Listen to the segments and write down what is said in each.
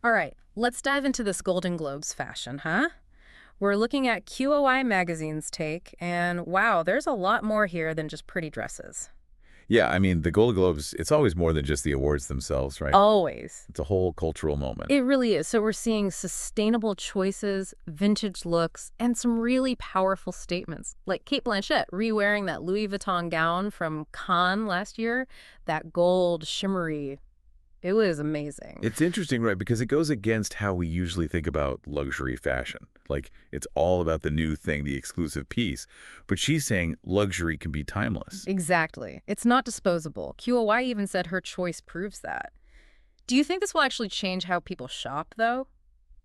All right, let's dive into this Golden Globes fashion, huh? We're looking at QOI magazine's take, and wow, there's a lot more here than just pretty dresses. Yeah, I mean, the Golden Globes, it's always more than just the awards themselves, right? Always. It's a whole cultural moment. It really is. So we're seeing sustainable choices, vintage looks, and some really powerful statements. Like Cate Blanchett re-wearing that Louis Vuitton gown from Cannes last year, that gold, shimmery. It was amazing. It's interesting, right? Because it goes against how we usually think about luxury fashion. Like, it's all about the new thing, the exclusive piece. But she's saying luxury can be timeless. Exactly. It's not disposable. QOI even said her choice proves that. Do you think this will actually change how people shop, though?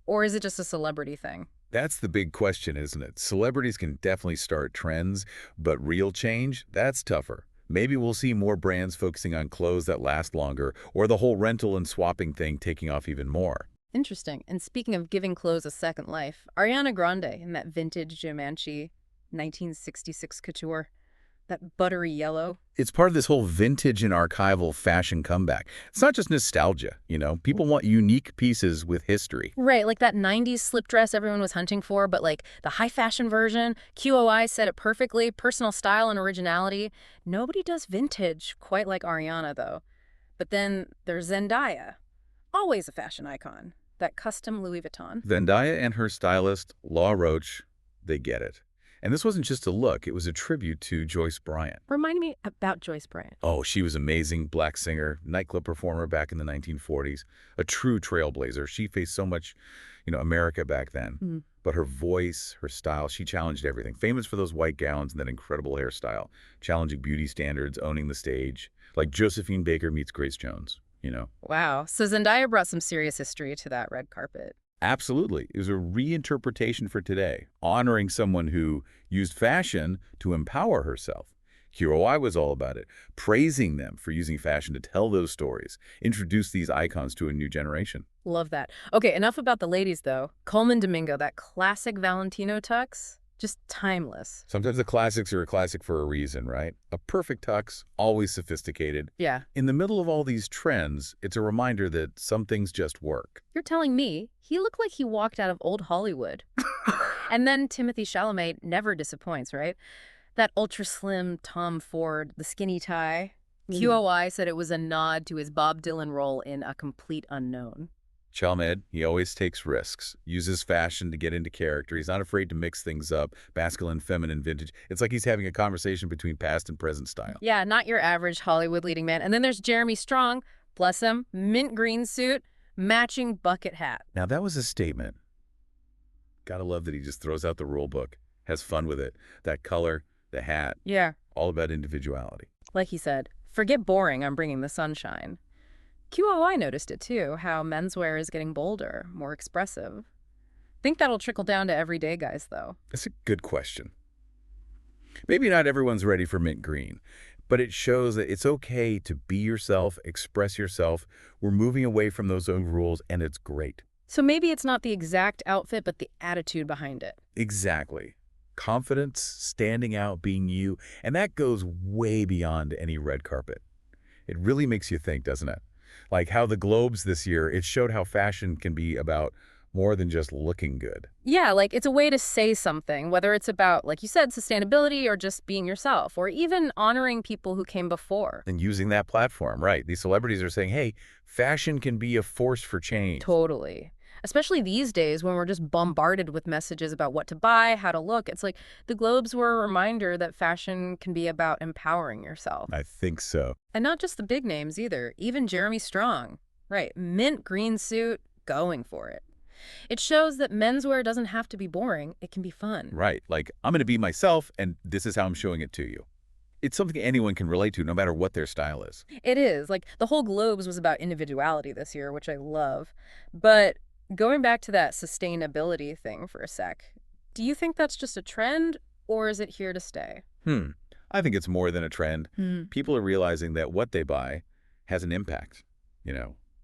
Or is it just a celebrity thing? That's the big question, isn't it? Celebrities can definitely start trends, but real change, that's tougher. Maybe we'll see more brands focusing on clothes that last longer, or the whole rental and swapping thing taking off even more. Interesting. And speaking of giving clothes a second life, Ariana Grande in that vintage Givenchy 1966 couture, that buttery yellow. It's part of this whole vintage and archival fashion comeback. It's not just nostalgia, you know? People want unique pieces with history. Right, like that 90s slip dress everyone was hunting for, but like the high fashion version, QOI said it perfectly, personal style and originality. Nobody does vintage quite like Ariana, though. But then there's Zendaya, always a fashion icon, that custom Louis Vuitton. Zendaya and her stylist, Law Roach, they get it. And this wasn't just a look, it was a tribute to Joyce Bryant. Remind me about Joyce Bryant. Oh, she was amazing, black singer, nightclub performer back in the 1940s, a true trailblazer. She faced so much, America back then. Mm. But her voice, her style, she challenged everything. Famous for those white gowns and that incredible hairstyle, challenging beauty standards, owning the stage, like Josephine Baker meets Grace Jones. Wow. So Zendaya brought some serious history to that red carpet. Absolutely. It was a reinterpretation for today, honoring someone who used fashion to empower herself. QOI was all about it, praising them for using fashion to tell those stories, introduce these icons to a new generation. Love that. Okay, enough about the ladies, though. Coleman Domingo, that classic Valentino tux, just timeless. Sometimes the classics are a classic for a reason, right? A perfect tux, always sophisticated. Yeah. In the middle of all these trends, it's a reminder that some things just work. You're telling me he looked like he walked out of old Hollywood. And then Timothy Chalamet never disappoints, right? That ultra slim Tom Ford, the skinny tie. QOI said it was a nod to his Bob Dylan role in A Complete Unknown. Chalmed, he always takes risks, uses fashion to get into character. He's not afraid to mix things up, masculine, feminine, vintage. It's like he's having a conversation between past and present style. Yeah, not your average Hollywood leading man. And then there's Jeremy Strong, bless him, mint green suit, matching bucket hat. Now, that was a statement. Gotta love that he just throws out the rule book, has fun with it. That color, the hat, Yeah. all about individuality. Like he said, forget boring, I'm bringing the sunshine. QOI noticed it too, how menswear is getting bolder, more expressive. Think that'll trickle down to everyday guys, though. That's a good question. Maybe not everyone's ready for mint green, but it shows that it's okay to be yourself, express yourself. We're moving away from those old rules, and it's great. So maybe it's not the exact outfit, but the attitude behind it. Exactly. Confidence, standing out, being you, and that goes way beyond any red carpet. It really makes you think, doesn't it? Like how the Globes this year, it showed how fashion can be about more than just looking good. Yeah, like it's a way to say something, whether it's about, like you said, sustainability or just being yourself, or even honoring people who came before. And using that platform, right? These celebrities are saying, hey, fashion can be a force for change. Totally. Especially these days when we're just bombarded with messages about what to buy, how to look. It's like the Globes were a reminder that fashion can be about empowering yourself. I think so. And not just the big names either, even Jeremy Strong. Right, mint green suit, going for it. It shows that menswear doesn't have to be boring, it can be fun. Right. Like, I'm going to be myself, and this is how I'm showing it to you. It's something anyone can relate to, no matter what their style is. It is. Like, the whole Globes was about individuality this year, which I love. But going back to that sustainability thing for a sec, do you think that's just a trend, or is it here to stay? I think it's more than a trend. Hmm. People are realizing that what they buy has an impact.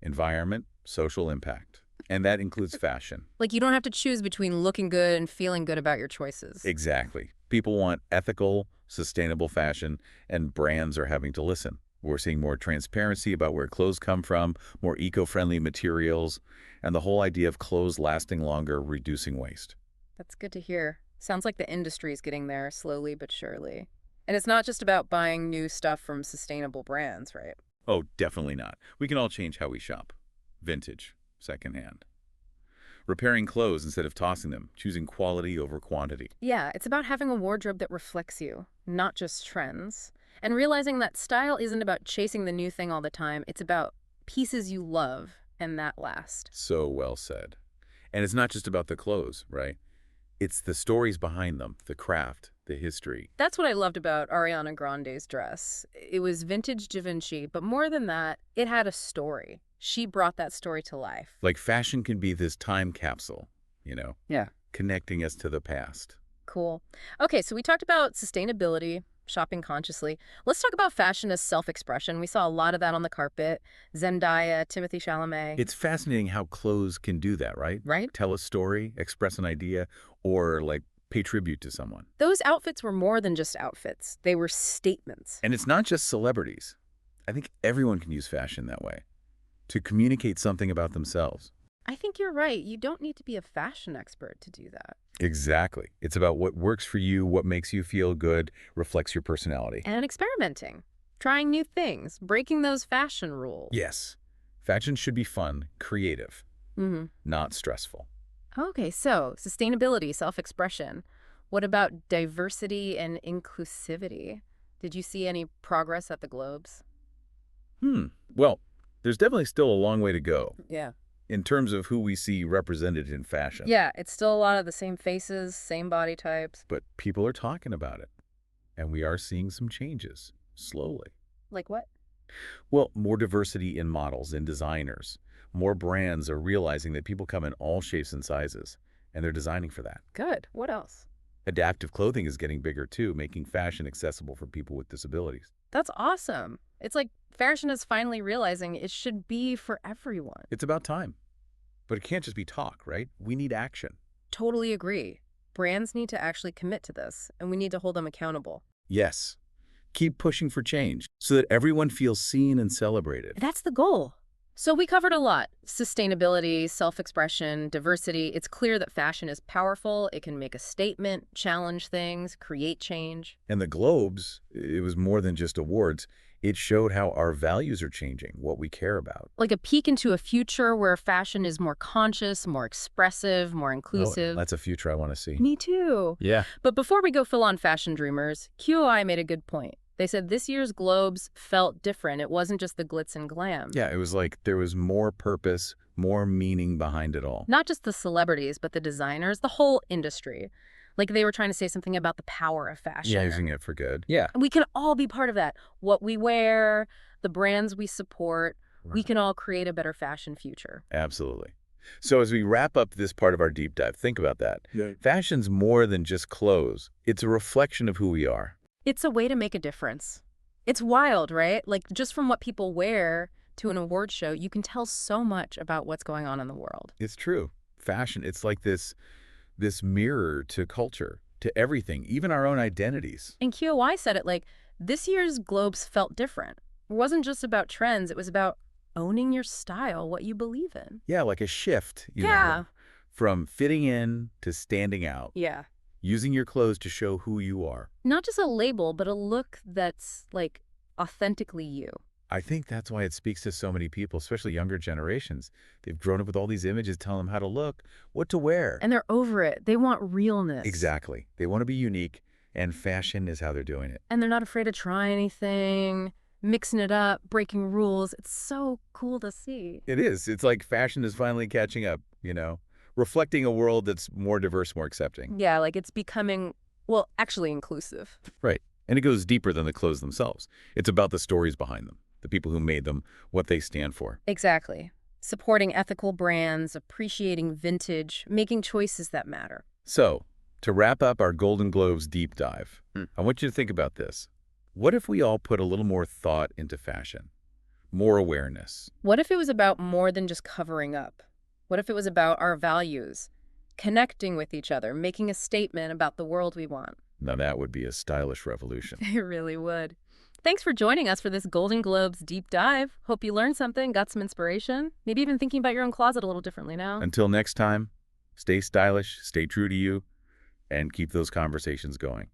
Environment, social impact. And that includes fashion. Like, you don't have to choose between looking good and feeling good about your choices. Exactly. People want ethical, sustainable fashion, and brands are having to listen. We're seeing more transparency about where clothes come from, more eco-friendly materials, and the whole idea of clothes lasting longer, reducing waste. That's good to hear. Sounds like the industry is getting there slowly but surely. And it's not just about buying new stuff from sustainable brands, right? Oh, definitely not. We can all change how we shop. Vintage, secondhand. Repairing clothes instead of tossing them, choosing quality over quantity. Yeah, it's about having a wardrobe that reflects you, not just trends. And realizing that style isn't about chasing the new thing all the time, it's about pieces you love and that last. So well said. And it's not just about the clothes, right? It's the stories behind them, the craft, the history. That's what I loved about Ariana Grande's dress. It was vintage Da Vinci, but more than that, it had a story. She brought that story to life. Like fashion can be this time capsule, Yeah. connecting us to the past. Cool. Okay, so we talked about sustainability, shopping consciously. Let's talk about fashion as self-expression. We saw a lot of that on the carpet. Zendaya, Timothy Chalamet. It's fascinating how clothes can do that, right? Right? Tell a story, express an idea, or like pay tribute to someone. Those outfits were more than just outfits. They were statements. And it's not just celebrities. I think everyone can use fashion that way, to communicate something about themselves. I think you're right. You don't need to be a fashion expert to do that. Exactly. It's about what works for you, what makes you feel good, reflects your personality. And experimenting, trying new things, breaking those fashion rules. Yes. Fashion should be fun, creative, Mm-hmm. not stressful. Okay, so sustainability, self-expression. What about diversity and inclusivity? Did you see any progress at the Globes? Well, there's definitely still a long way to go Yeah. in terms of who we see represented in fashion. Yeah, it's still a lot of the same faces, same body types. But people are talking about it, and we are seeing some changes, slowly. Like what? Well, more diversity in models and designers. More brands are realizing that people come in all shapes and sizes, and they're designing for that. Good. What else? Adaptive clothing is getting bigger too, making fashion accessible for people with disabilities. That's awesome. It's like fashion is finally realizing it should be for everyone. It's about time. But it can't just be talk, right? We need action. Totally agree. Brands need to actually commit to this, and we need to hold them accountable. Yes. Keep pushing for change so that everyone feels seen and celebrated. That's the goal. So we covered a lot. Sustainability, self-expression, diversity. It's clear that fashion is powerful. It can make a statement, challenge things, create change. And the Globes, it was more than just awards. It showed how our values are changing, what we care about. Like a peek into a future where fashion is more conscious, more expressive, more inclusive. That's a future I want to see. Me too. Yeah. But before we go full-on fashion dreamers, QOI made a good point. They said this year's Globes felt different. It wasn't just the glitz and glam. Yeah, it was like there was more purpose, more meaning behind it all. Not just the celebrities, but the designers, the whole industry. Like they were trying to say something about the power of fashion. Yeah, using it for good. Yeah. And we can all be part of that. What we wear, the brands we support, we Right. can all create a better fashion future. Absolutely. So as we wrap up this part of our deep dive, think about that. Yeah. Fashion's more than just clothes. It's a reflection of who we are. It's a way to make a difference. It's wild, right? Like just from what people wear to an award show, you can tell so much about what's going on in the world. It's true. Fashion, it's like this mirror to culture, to everything, even our own identities. And QOI said it like, this year's Globes felt different. It wasn't just about trends. It was about owning your style, what you believe in. Yeah, like a shift, Yeah. from fitting in to standing out, Yeah. using your clothes to show who you are. Not just a label, but a look that's like authentically you. I think that's why it speaks to so many people, especially younger generations. They've grown up with all these images telling them how to look, what to wear. And they're over it. They want realness. Exactly. They want to be unique, and fashion is how they're doing it. And they're not afraid to try anything, mixing it up, breaking rules. It's so cool to see. It is. It's like fashion is finally catching up, reflecting a world that's more diverse, more accepting. Yeah, like it's becoming, well, actually inclusive. Right. And it goes deeper than the clothes themselves. It's about the stories behind them, the people who made them, what they stand for. Exactly. Supporting ethical brands, appreciating vintage, making choices that matter. So, to wrap up our Golden Globes deep dive, I want you to think about this. What if we all put a little more thought into fashion? More awareness? What if it was about more than just covering up? What if it was about our values, connecting with each other, making a statement about the world we want? Now that would be a stylish revolution. It really would. Thanks for joining us for this Golden Globes deep dive. Hope you learned something, got some inspiration, maybe even thinking about your own closet a little differently now. Until next time, stay stylish, stay true to you, and keep those conversations going.